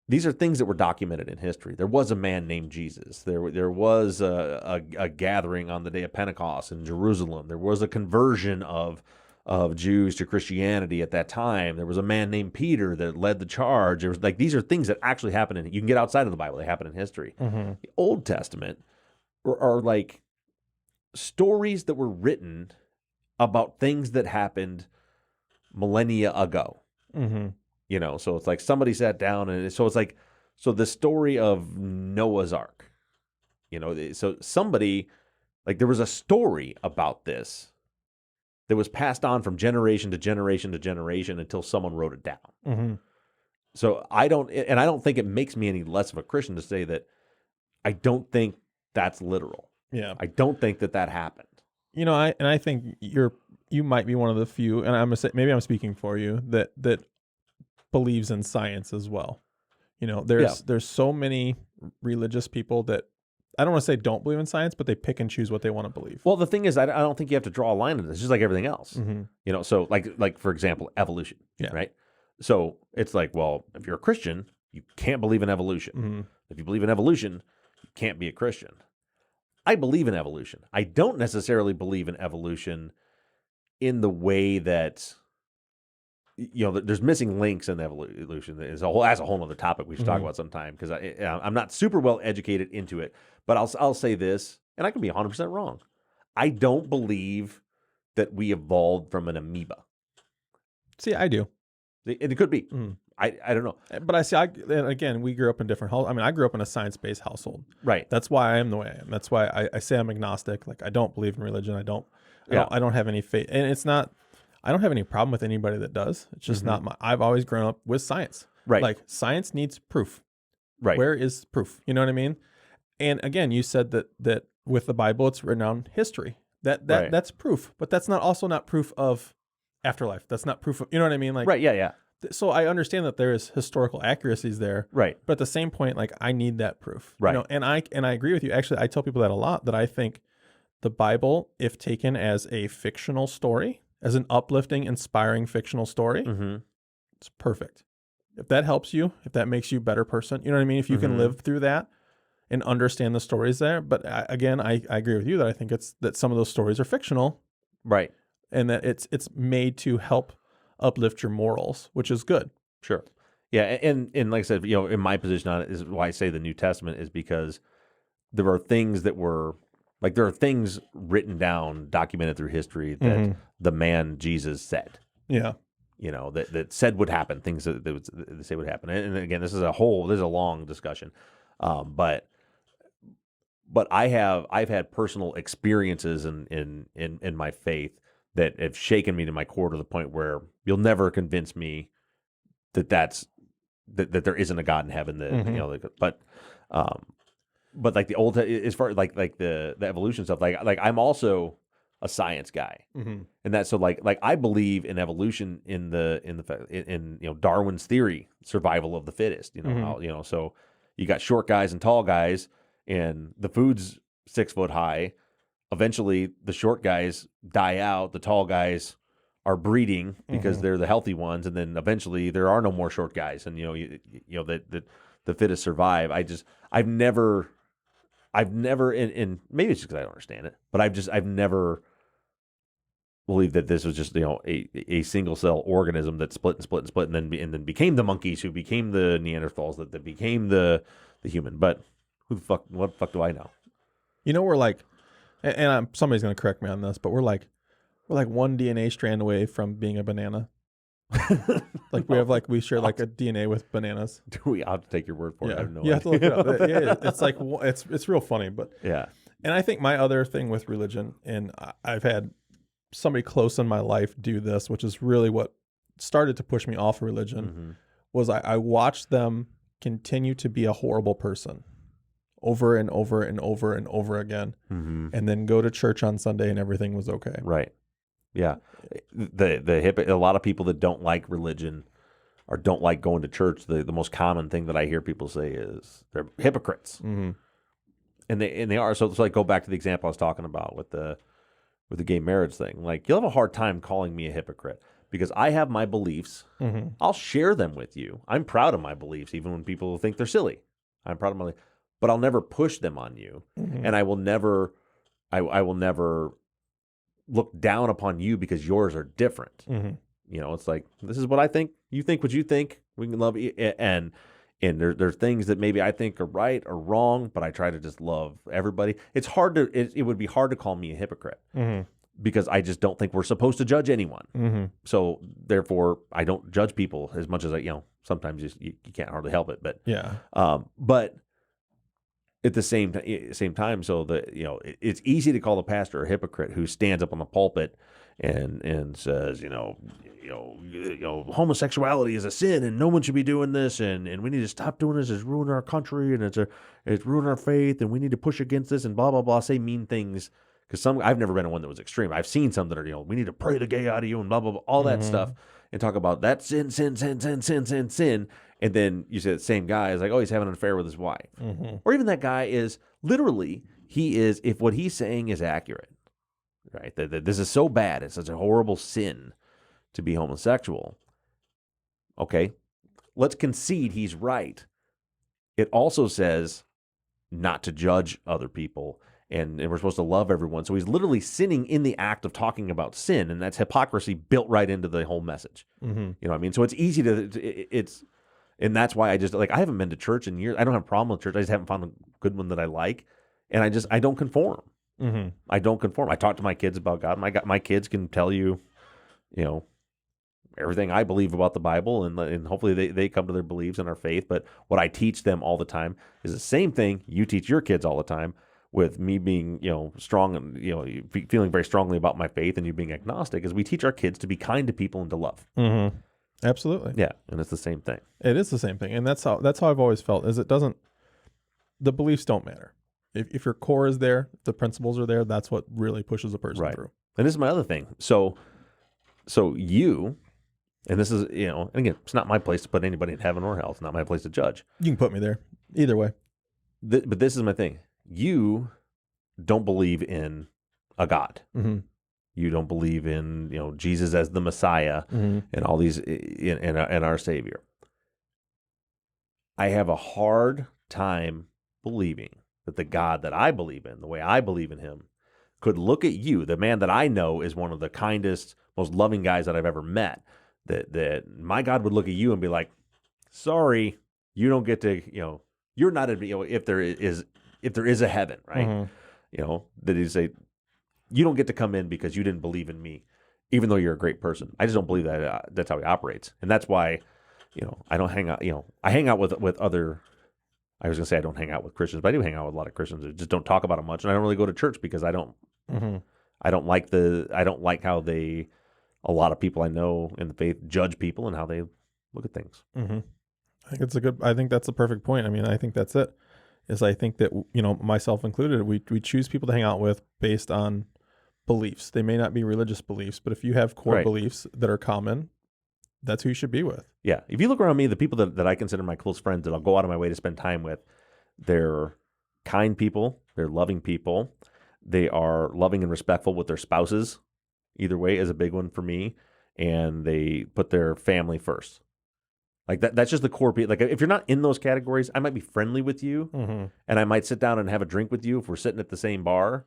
These are things that were documented in history. There was a man named Jesus. There was a gathering on the day of Pentecost in Jerusalem. There was a conversion of Jews to Christianity at that time. There was a man named Peter that led the charge. There was these are things that actually happen you can get outside of the Bible. They happen in history. Mm-hmm. The Old Testament are like stories that were written about things that happened millennia ago. Mm-hmm. So it's like somebody sat down so the story of Noah's Ark, so somebody, like there was a story about this that was passed on from generation to generation to generation until someone wrote it down. Mm-hmm. So I don't think it makes me any less of a Christian to say that I don't think that's literal. Yeah. I don't think that happened. I think you might be one of the few, and I'm gonna say, maybe I'm speaking for you, that believes in science as well. There's so many religious people that I don't want to say don't believe in science, but they pick and choose what they want to believe. Well, the thing is, I don't think you have to draw a line in this. It's just like everything else. Mm-hmm. So like for example, evolution. Yeah. Right. So it's like, well, if you're a Christian, you can't believe in evolution. Mm-hmm. If you believe in evolution, you can't be a Christian. I believe in evolution. I don't necessarily believe in evolution in the way that, there's missing links in evolution. That's a whole other topic we should talk about sometime, because I'm not super well educated into it. But I'll say this, and I can be 100% wrong. I don't believe that we evolved from an amoeba. See, I do. It could be. I don't know. But and again, we grew up in different households. I mean, I grew up in a science-based household. Right. That's why I am the way I am. That's why I say I'm agnostic. Like, I don't believe in religion. I don't have any faith. And it's not, I don't have any problem with anybody that does. It's just not I've always grown up with science. Right. Like, science needs proof. Right. Where is proof? You know what I mean? And again, you said that with the Bible, it's written down history. That's proof, but that's not proof of afterlife. That's not proof of, you know what I mean? Like, right. Yeah. So I understand that there is historical accuracies there. Right. But at the same point, like, I need that proof. Right. And I agree with you. Actually, I tell people that a lot, that I think the Bible, if taken as a fictional story, as an uplifting, inspiring fictional story, it's perfect. If that helps you, if that makes you a better person, you know what I mean? If you can live through that and understand the stories there. But again, I agree with you that I think that some of those stories are fictional. Right. And that it's made to help uplift your morals, which is good. Sure. Yeah. And like I said, in my position on it is why I say the New Testament is because there are things that were, like, there are things written down, documented through history that the man Jesus said. Yeah. That said would happen, things that they say would happen. And again, this is a long discussion. But I've had personal experiences in my faith that have shaken me to my core, to the point where you'll never convince me that there isn't a God in heaven. but like the old, as far like the evolution stuff, like I'm also a science guy, and that's so like I believe in evolution in Darwin's theory, survival of the fittest. So you got short guys and tall guys, and the food's 6 foot high. Eventually, the short guys die out. The tall guys are breeding because they're the healthy ones, and then eventually there are no more short guys, and that the fittest survive. I've never, and maybe it's just because I don't understand it, but I've never believed that this was just a single cell organism that split and split and split, and then became the monkeys, who became the Neanderthals, that became the human. But what the fuck do I know? We're like, and somebody's gonna correct me on this, but we're like one DNA strand away from being a banana. Like we share like a DNA with bananas. Do we? I'll have to take your word for it. I have no idea. Have to look it up. Yeah, it's like it's real funny, but yeah. And I think my other thing with religion, and I've had somebody close in my life do this, which is really what started to push me off religion, was I watched them continue to be a horrible person over and over and over and over again, and then go to church on Sunday and everything was okay. Right. Yeah. A lot of people that don't like religion or don't like going to church, the most common thing that I hear people say is they're hypocrites. And they are. So like go back to the example I was talking about with the gay marriage thing. Like, you'll have a hard time calling me a hypocrite because I have my beliefs. I'll share them with you. I'm proud of my beliefs, even when people think they're silly. I'm proud of my beliefs, but I'll never push them on you, and I will never look down upon you because yours are different. It's like, this is what I think. You think what you think. We can love you, and there's things that maybe I think are right or wrong, but I try to just love everybody. It's hard to. It would be hard to call me a hypocrite because I just don't think we're supposed to judge anyone. So therefore, I don't judge people as much as sometimes you can't hardly help it. But yeah. But at the same time, so it's easy to call the pastor a hypocrite who stands up on the pulpit and says, homosexuality is a sin and no one should be doing this, and we need to stop doing this. It's ruining our country and it's ruining our faith, and we need to push against this and blah blah blah. Say mean things, because I've never been in one that was extreme. I've seen some that are we need to pray the gay out of you and blah blah blah, all that stuff, and talk about that sin, and then you say the same guy is like, oh, he's having an affair with his wife, or even that guy is literally if what he's saying is accurate, right? That this is so bad, it's such a horrible sin to be homosexual. Okay, let's concede he's right. It also says not to judge other people, and we're supposed to love everyone. So he's literally sinning in the act of talking about sin, and that's hypocrisy built right into the whole message. You know what I mean? So it's easy and that's why I haven't been to church in years. I don't have a problem with church. I just haven't found a good one that I like, and I don't conform. I don't conform. I talk to my kids about God. My kids can tell you, everything I believe about the Bible, and hopefully they come to their beliefs and our faith. But what I teach them all the time is the same thing you teach your kids all the time, with me being, strong and, feeling very strongly about my faith, and you being agnostic, is we teach our kids to be kind to people and to love. Absolutely. Yeah. And it's the same thing. It is the same thing. And that's how I've always felt, is the beliefs don't matter. If your core is there, the principles are there, that's what really pushes a person through. And this is my other thing. So you, and this is, and again, it's not my place to put anybody in heaven or hell. It's not my place to judge. You can put me there. Either way. But this is my thing. You don't believe in a God. You don't believe in, Jesus as the Messiah and all these, and our Savior. I have a hard time believing that the God that I believe in, the way I believe in him, could look at you, the man that I know is one of the kindest, most loving guys that I've ever met, that my God would look at you and be like, sorry, you don't get to, you're not, if there is a heaven, right? That he'd say, you don't get to come in because you didn't believe in me, even though you're a great person. I just don't believe that that's how he operates. And that's why, I don't hang out, I hang out with other, I was going to say I don't hang out with Christians, but I do hang out with a lot of Christians that just don't talk about it much. And I don't really go to church because I don't like how a lot of people I know in the faith judge people and how they look at things. I think that's a perfect point. I mean, I think that's it. is I think that, myself included, we choose people to hang out with based on beliefs. They may not be religious beliefs, but if you have core Right. beliefs that are common, that's who you should be with. Yeah. If you look around me, the people that I consider my close friends that I'll go out of my way to spend time with, they're kind people. They're loving people. They are loving and respectful with their spouses. Either way is a big one for me. And they put their family first. Like that's just the core. Like if you're not in those categories, I might be friendly with you, and I might sit down and have a drink with you if we're sitting at the same bar,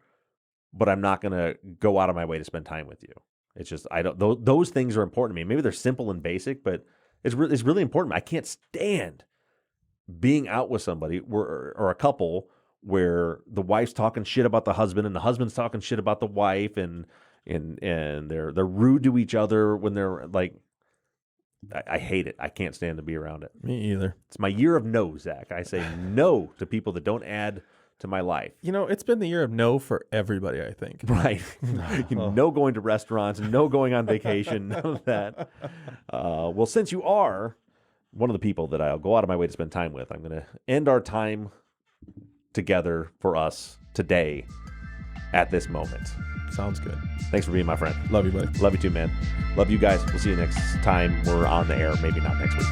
but I'm not gonna go out of my way to spend time with you. It's just I don't. Those things are important to me. Maybe they're simple and basic, but it's really important. I can't stand being out with somebody or a couple where the wife's talking shit about the husband and the husband's talking shit about the wife, and they're rude to each other when they're like. I hate it. I can't stand to be around it. Me either. It's my year of no, Zach. I say no to people that don't add to my life. It's been the year of no for everybody, I think. Right. No going to restaurants, no going on vacation, none of that. Well, since you are one of the people that I'll go out of my way to spend time with, I'm going to end our time together for us today at this moment. Sounds good. Thanks for being my friend. Love you, buddy. Love you too, man. Love you guys. We'll see you next time we're on the air. Maybe not next week.